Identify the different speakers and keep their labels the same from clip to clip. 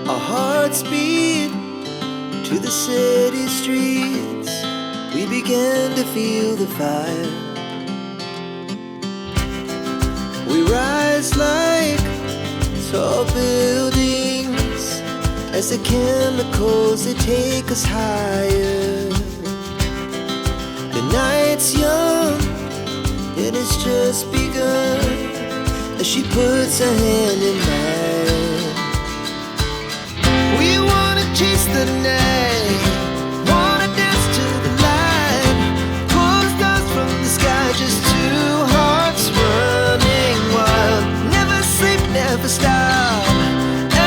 Speaker 1: Our hearts beat to the city streets. We began to feel the fire. We rise like tall buildings as the chemicals, they take us higher. The night's young, it has just begun as she puts her hand in mine. We wanna chase the night, wanna dance to the light, pull the stars from the sky, just two hearts running wild. Never sleep, never stop,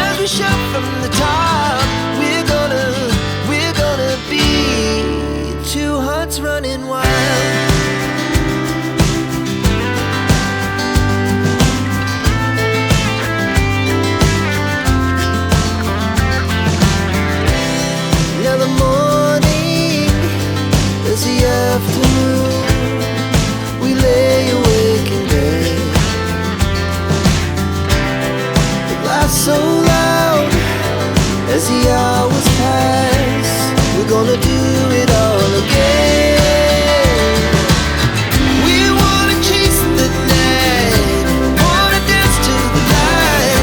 Speaker 1: as we shout from the top. We're gonna be two hearts running wild. Afternoon, we lay awake in bed. It laughs so loud as the hours pass. We're gonna do it all again. We wanna chase the night, wanna dance to the light,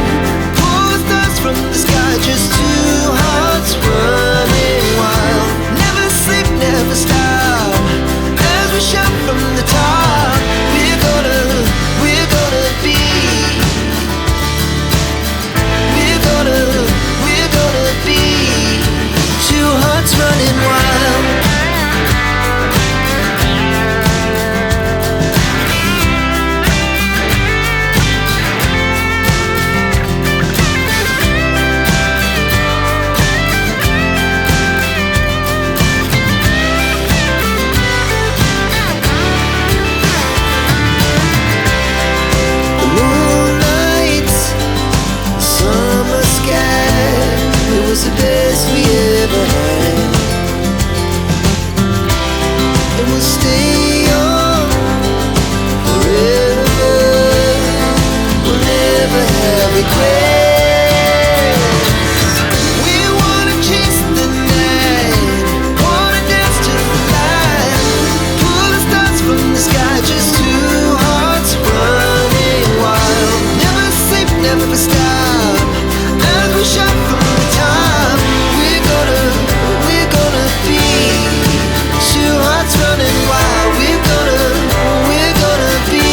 Speaker 1: pull the stars from the sky, just two hearts running wild. Never sleep, never stop, we shout from the top. We're gonna be. We're gonna be two hearts running wild. The best we ever had, and we'll stay on forever. We'll never have regrets. We wanna chase the night, wanna dance to the light, pull the stars from the sky, just two hearts running wild. Never sleep, never stop, as we shout from the top. Running wild, we're gonna be